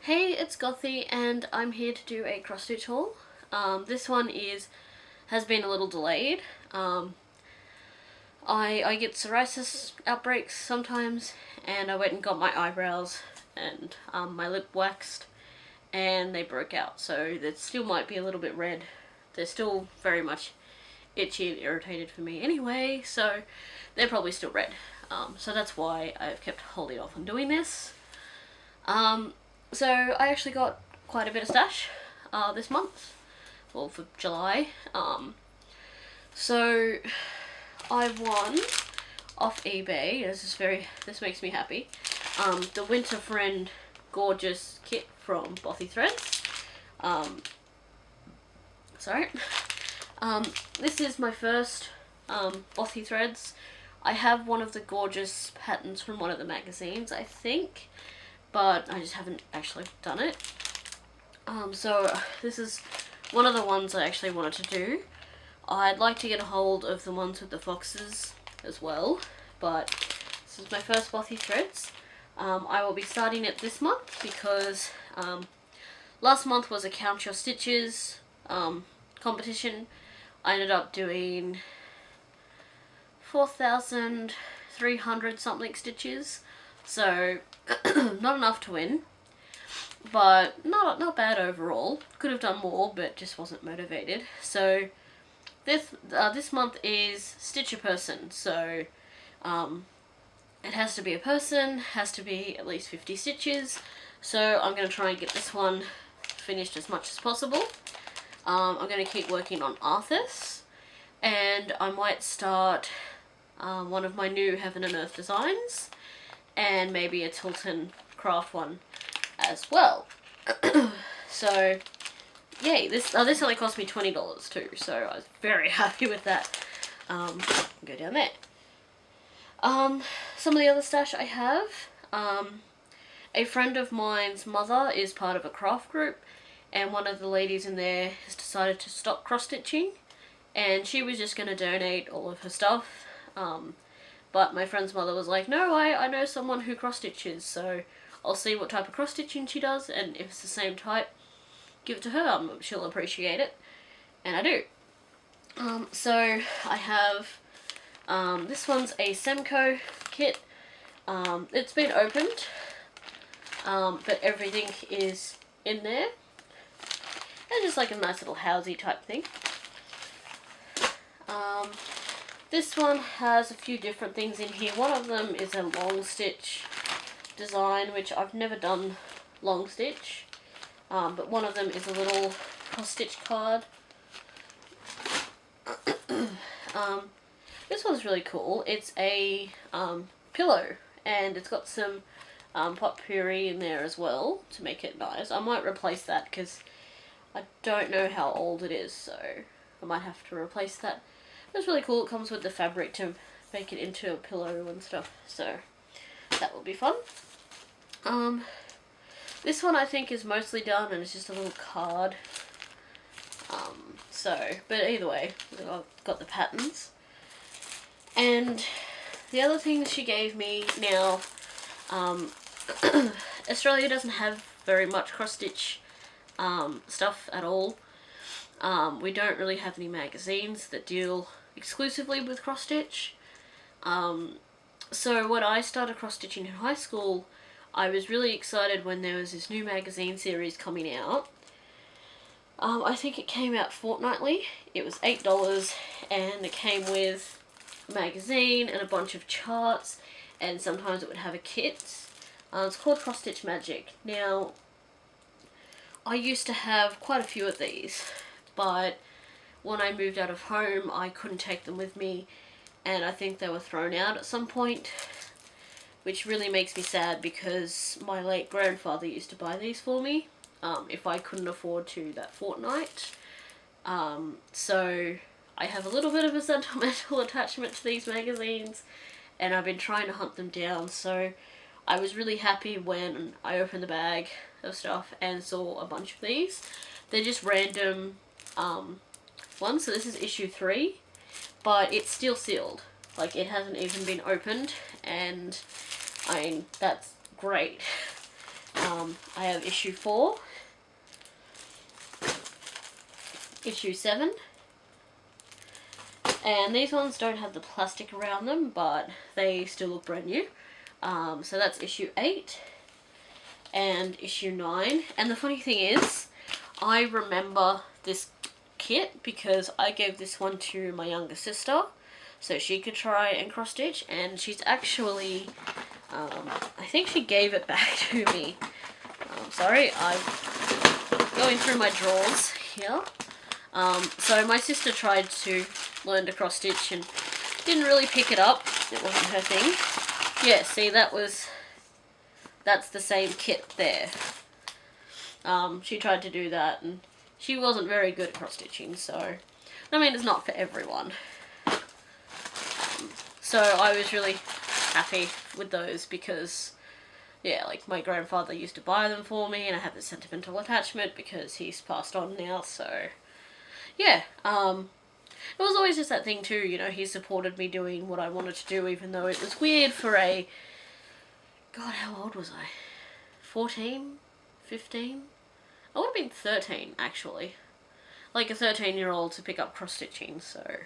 Hey, it's Gothy and I'm here to do a cross stitch haul. This one has been a little delayed. I get psoriasis outbreaks sometimes, and I went and got my eyebrows and my lip waxed, and they broke out. So they still might be a little bit red. They're still very much itchy and irritated for me anyway, so they're probably still red. So that's why I've kept holding off on doing this. So I actually got quite a bit of stash this month, well, for July. So I won off eBay. This makes me happy. The Winter Friend Gorgeous Kit from Buffy Threads. This is my first Buffy Threads. I have one of the gorgeous patterns from one of the magazines, I think, but I just haven't actually done it. So this is one of the ones I actually wanted to do. I'd like to get a hold of the ones with the foxes as well, but this is my first Buffy Threads. I will be starting it this month because last month was a Count Your Stitches competition. I ended up doing 4,300 something stitches, so not enough to win, but not bad overall. Could have done more, but just wasn't motivated. So this month is Stitch a Person. So it has to be a person, has to be at least 50 stitches. So I'm going to try and get this one finished as much as possible. I'm going to keep working on Arthas, and I might start one of my new Heaven and Earth designs, and maybe a Tilton craft one as well. So yay, this only cost me $20 too, so I was very happy with that. Go down there. Some of the other stash I have, a friend of mine's mother is part of a craft group, and one of the ladies in there has decided to stop cross-stitching, and she was just going to donate all of her stuff. But my friend's mother was like, no, I know someone who cross-stitches, so I'll see what type of cross-stitching she does, and if it's the same type, give it to her. She'll appreciate it, and I do. So I have, this one's a Semco Kit. It's been opened, but everything is in there. It's just like a nice little housey type thing. This one has a few different things in here. One of them is a long stitch design, which I've never done long stitch. But one of them is a little cross stitch card. This one's really cool. It's a pillow, and it's got some potpourri in there as well to make it nice. I might replace that because I don't know how old it is, so I might have to replace that. It's really cool. It comes with the fabric to make it into a pillow and stuff, so that will be fun. This one I think is mostly done, and it's just a little card. But either way, I've got the patterns. And the other thing that she gave me now, Australia doesn't have very much cross-stitch stuff at all. We don't really have any magazines that deal exclusively with cross-stitch. So when I started cross-stitching in high school, I was really excited when there was this new magazine series coming out. I think it came out fortnightly. It was $8, and it came with a magazine and a bunch of charts, and sometimes it would have a kit. It's called Cross Stitch Magic. Now, I used to have quite a few of these, but when I moved out of home, I couldn't take them with me, and I think they were thrown out at some point, which really makes me sad because my late grandfather used to buy these for me if I couldn't afford to that fortnight. So I have a little bit of a sentimental attachment to these magazines, and I've been trying to hunt them down. So I was really happy when I opened the bag of stuff and saw a bunch of these. They're just random ones. So this is issue 3, but it's still sealed. Like, it hasn't even been opened, and I mean, that's great. I have issue 4, issue 7, and these ones don't have the plastic around them, but they still look brand new. So that's issue 8 and issue 9. And the funny thing is, I remember this kit because I gave this one to my younger sister so she could try and cross stitch, and she's actually, I think she gave it back to me. Sorry, I'm going through my drawers here. So my sister tried to learn to cross stitch and didn't really pick it up. It wasn't her thing. Yeah, see, that's the same kit there. She tried to do that and she wasn't very good at cross stitching, so I mean, it's not for everyone. So I was really happy with those because, yeah, like my grandfather used to buy them for me, and I have a sentimental attachment because he's passed on now, so yeah. It was always just that thing too, you know, he supported me doing what I wanted to do, even though it was weird for a, God, how old was I? 14? 15? I would have been 13, actually. Like a 13-year-old to pick up cross-stitching, so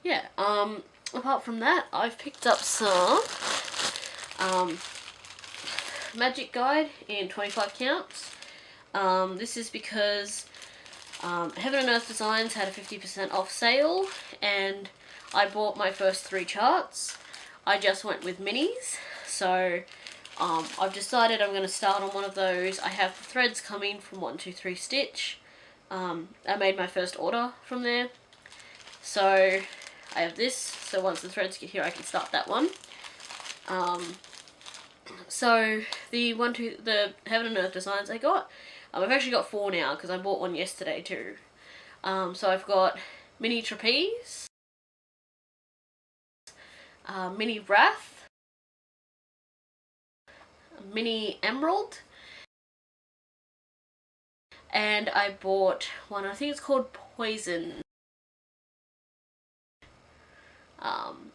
yeah. Apart from that, I've picked up some Magic Guide in 25 counts. This is because Heaven and Earth Designs had a 50% off sale, and I bought my first 3 charts. I just went with minis, so I've decided I'm going to start on one of those. I have the threads coming from 123 Stitch. I made my first order from there, so I have this, so once the threads get here I can start that one. So the Heaven and Earth Designs I got, I've actually got 4 now because I bought one yesterday too. So I've got Mini Trapeze, Mini Wrath, Mini Emerald, and I bought one, I think it's called Poison,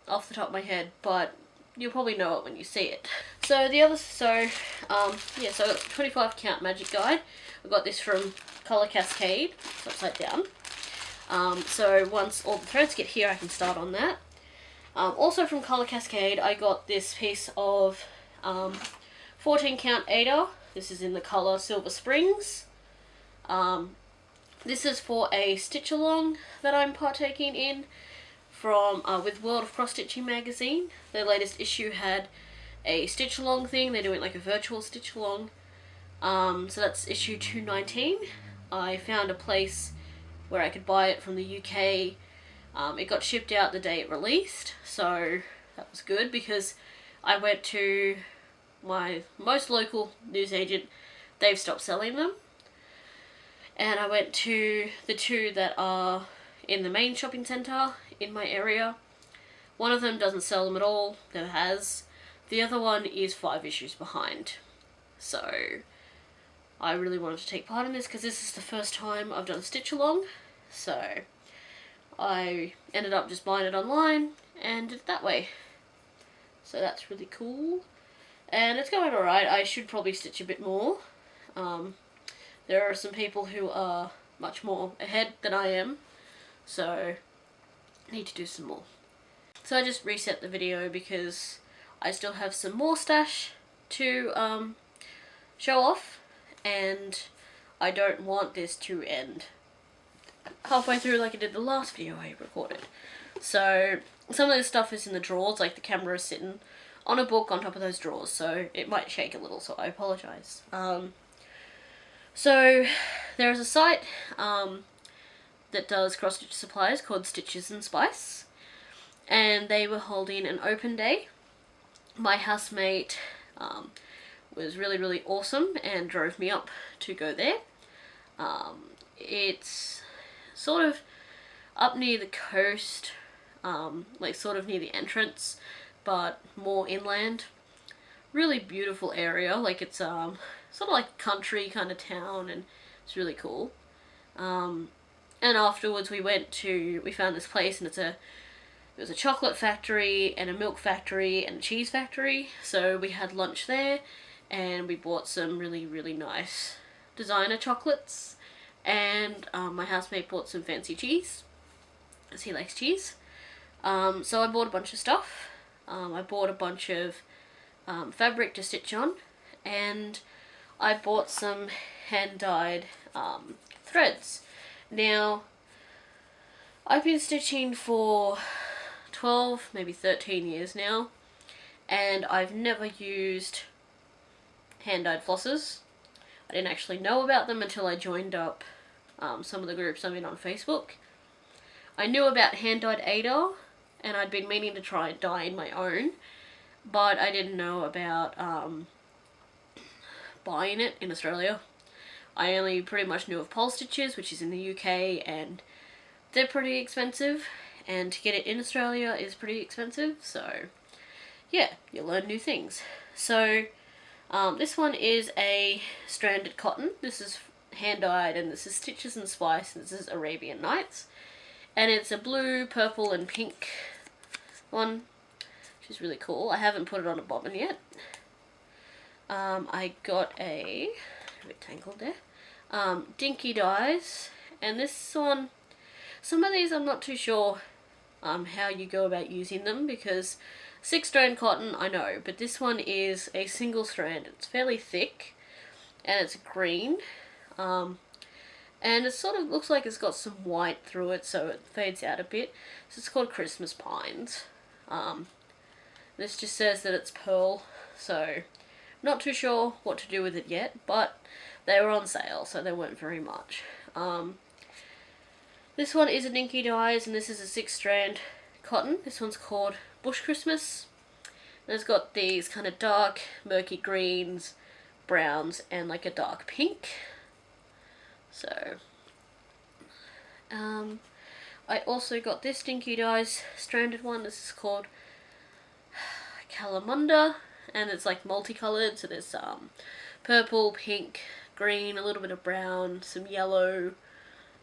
off the top of my head, but you'll probably know it when you see it. So the other, yeah, so I got 25 count Magic Guide. I got this from Color Cascade, it's upside down. So once all the threads get here I can start on that. Also from Color Cascade I got this piece of 14 count Ada. This is in the color Silver Springs. This is for a stitch along that I'm partaking in from with World of Cross Stitching magazine. Their latest issue had a stitch along thing. They're doing like a virtual stitch along. So that's issue 219. I found a place where I could buy it from the UK. It got shipped out the day it released, so that was good because I went to my most local newsagent. They've stopped selling them. And I went to the 2 that are in the main shopping centre in my area. One of them doesn't sell them at all, never has. The other one is 5 issues behind. So I really wanted to take part in this because this is the first time I've done a stitch along. So I ended up just buying it online and did it that way. So that's really cool. And it's going alright. I should probably stitch a bit more. There are some people who are much more ahead than I am, so I need to do some more. So I just reset the video because I still have some more stash to show off, and I don't want this to end halfway through like I did the last video I recorded. So some of this stuff is in the drawers, like the camera is sitting on a book on top of those drawers, so it might shake a little, so I apologise. So there is a site that does cross-stitch supplies called Stitches and Spice, and they were holding an open day. My housemate was really awesome and drove me up to go there. It's sort of up near the coast, like sort of near the entrance, but more inland. Really beautiful area, like it's sort of like country kind of town, and it's really cool. And afterwards we found this place, and it was a chocolate factory and a milk factory and a cheese factory, so we had lunch there, and we bought some really nice designer chocolates, and my housemate bought some fancy cheese, as he likes cheese. So I bought a bunch of stuff. I bought a bunch of fabric to stitch on, and I bought some hand-dyed threads. Now, I've been stitching for 12, maybe 13 years now, and I've never used hand-dyed flossers. I didn't actually know about them until I joined up some of the groups I'm in on Facebook. I knew about hand-dyed Ada, and I'd been meaning to try dyeing my own, but I didn't know about buying it in Australia. I only pretty much knew of pole stitches, which is in the UK, and they're pretty expensive, and to get it in Australia is pretty expensive, so yeah, you learn new things. So this one is a stranded cotton. This is hand-dyed, and this is Stitches and Spice, and this is Arabian Nights. And it's a blue, purple, and pink one, which is really cool. I haven't put it on a bobbin yet. I got a bit tangled there. Dinky dyes, and this one, some of these I'm not too sure how you go about using them, because 6-strand cotton I know, but this one is a single strand. It's fairly thick, and it's green, and it sort of looks like it's got some white through it, so it fades out a bit. So it's called Christmas Pines. This just says that it's pearl, so not too sure what to do with it yet, but they were on sale, so they weren't very much. This one is a Dinky Dyes, and this is a 6-strand cotton. This one's called Bush Christmas. And it's got these kind of dark, murky greens, browns, and like a dark pink. So, I also got this Dinky Dyes stranded one. This is called Calamunda, and it's like multicolored. So there's purple, pink, green, a little bit of brown, some yellow,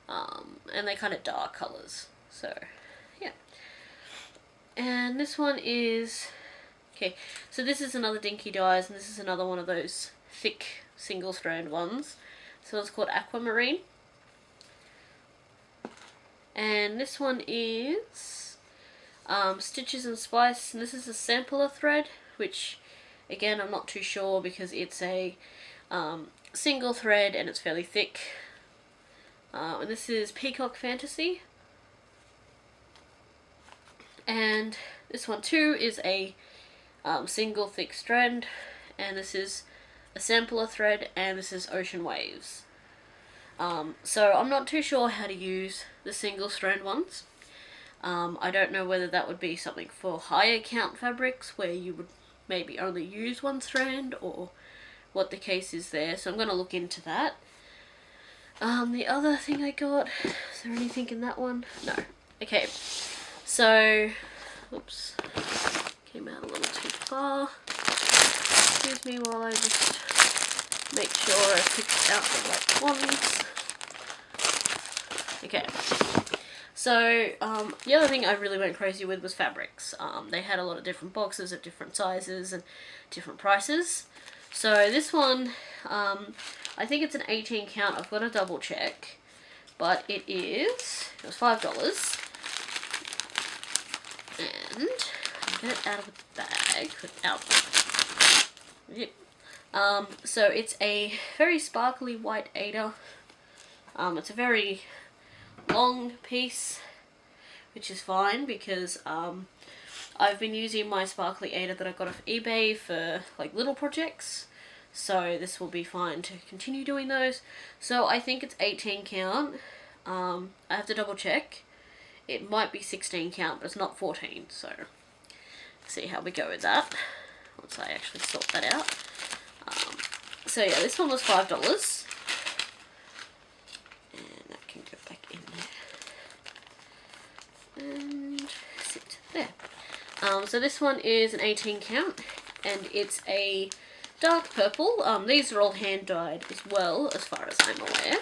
and they're kind of dark colors. So, yeah. And this one is, okay, so this is another Dinky Dyes, and this is another one of those thick single strand ones. So it's called Aquamarine. And this one is Stitches and Spice, and this is a sampler thread, which again I'm not too sure because it's a single thread and it's fairly thick. And this is Peacock Fantasy. And this one too is a single thick strand, and this is a sampler thread, and this is Ocean Waves. So I'm not too sure how to use the single strand ones. I don't know whether that would be something for higher count fabrics where you would maybe only use one strand, or what the case is there, so I'm going to look into that. The other thing I got, is there anything in that one? No. Okay, so, oops, came out a little too far. Excuse me while I just make sure I pick out the right ones. Okay, so the other thing I really went crazy with was fabrics. They had a lot of different boxes of different sizes and different prices. So this one, I think it's an 18 count. I've got to double check, but it was $5. And I'll get it out of the bag without. Yep. So it's a very sparkly white Ada. It's a very long piece, which is fine because I've been using my sparkly Ada that I got off eBay for like little projects, so this will be fine to continue doing those. So I think it's 18 count. I have to double check. It might be 16 count, but it's not 14, so see how we go with that once I actually sort that out. So yeah, this one was $5. And that can go back in there. And sit there. So this one is an 18 count, and it's a dark purple. These are all hand dyed as well, as far as I'm aware.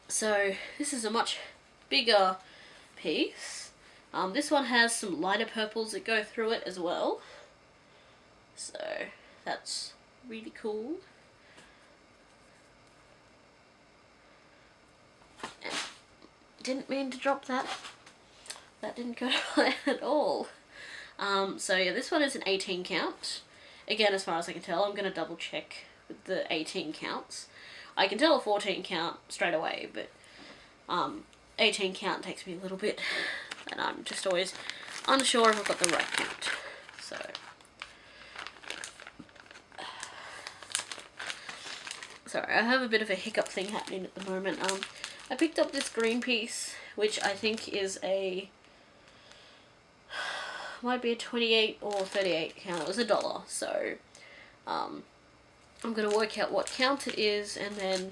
So this is a much bigger piece. This one has some lighter purples that go through it as well. So that's really cool. Didn't mean to drop that. That didn't go to plan at all. So yeah, this one is an 18 count. Again, as far as I can tell, I'm going to double check with the 18 counts. I can tell a 14 count straight away, but 18 count takes me a little bit, and I'm just always unsure if I've got the right count. So sorry, I have a bit of a hiccup thing happening at the moment. I picked up this green piece, which I think is a, might be a 28 or 38 count. It was $1, so I'm going to work out what count it is and then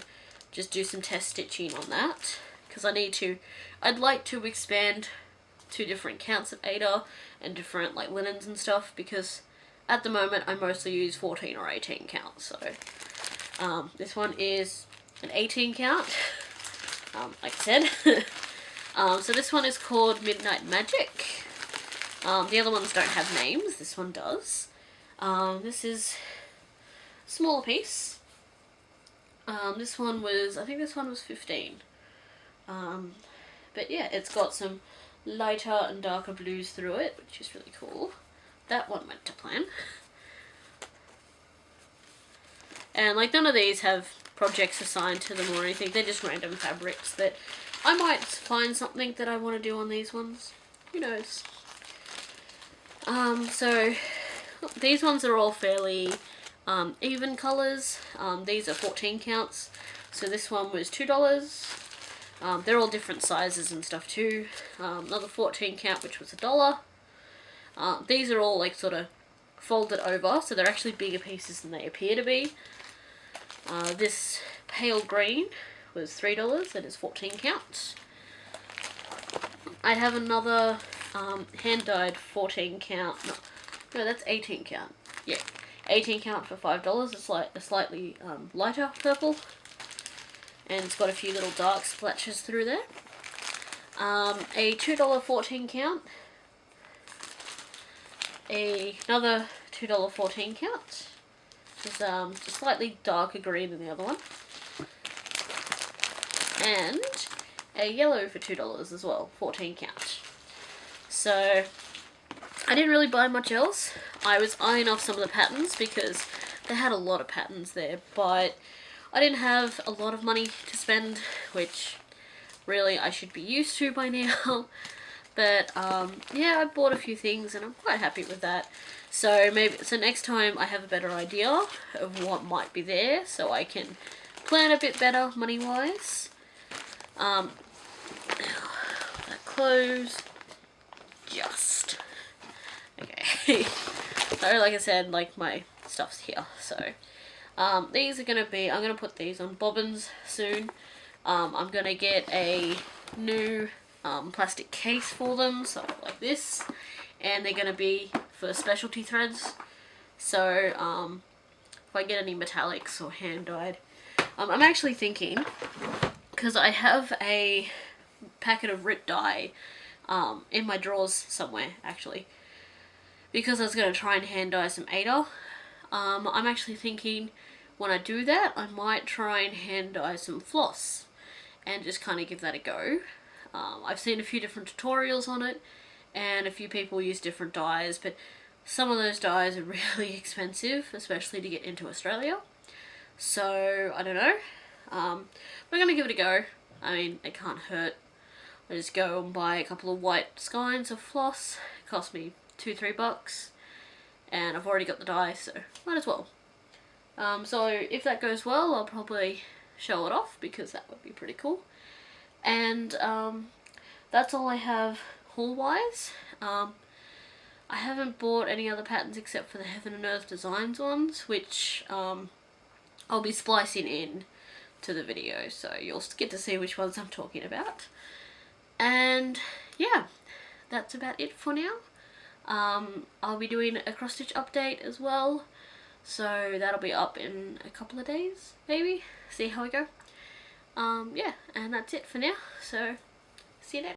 just do some test stitching on that, because I'd like to expand to different counts of Ada and different like linens and stuff, because at the moment I mostly use 14 or 18 counts. So this one is an 18 count, like I said. So this one is called Midnight Magic. The other ones don't have names, this one does. This is a smaller piece. This one was, I think this one was 15. But yeah, it's got some lighter and darker blues through it, which is really cool. That one went to plan. And like none of these have projects assigned to them or anything, they're just random fabrics that I might find something that I want to do on these ones. Who knows? So these ones are all fairly even colours. These are 14 counts. So this one was $2. They're all different sizes and stuff too. Another 14 count, which was $1. These are all like sort of folded over, so they're actually bigger pieces than they appear to be. This pale green was $3 and it's 14 counts. I have another hand-dyed 14 count, no that's 18 count, yeah, 18 count for $5. It's like a slightly lighter purple, and it's got a few little dark splatches through there. A $2 14 count, another $2 14 count, is just slightly darker green than the other one, and a yellow for $2 as well, 14 count. So I didn't really buy much else. I was eyeing off some of the patterns because they had a lot of patterns there, but I didn't have a lot of money to spend, which really I should be used to by now. But yeah, I bought a few things and I'm quite happy with that. So next time I have a better idea of what might be there, so I can plan a bit better money-wise. That closed. Just. Okay. So like I said, like my stuff's here. So these are gonna be, I'm gonna put these on bobbins soon. I'm gonna get a new plastic case for them, so like this, and they're gonna be for specialty threads. So if I get any metallics or hand dyed, I'm actually thinking, because I have a packet of RIP dye in my drawers somewhere actually, because I was going to try and hand dye some Ada. I'm actually thinking when I do that I might try and hand dye some floss and just kind of give that a go. I've seen a few different tutorials on it and a few people use different dyes, but some of those dyes are really expensive, especially to get into Australia. So I don't know. We're going to give it a go. I mean, it can't hurt. I just go and buy a couple of white skeins of floss. It cost me $2-3 and I've already got the dye, so might as well. So if that goes well, I'll probably show it off because that would be pretty cool. And that's all I have haul wise. I haven't bought any other patterns except for the Heaven and Earth Designs ones, which I'll be splicing in to the video, so you'll get to see which ones I'm talking about. And yeah, that's about it for now. I'll be doing a cross stitch update as well, so that'll be up in a couple of days maybe, see how I go. Yeah, and that's it for now, so see you later.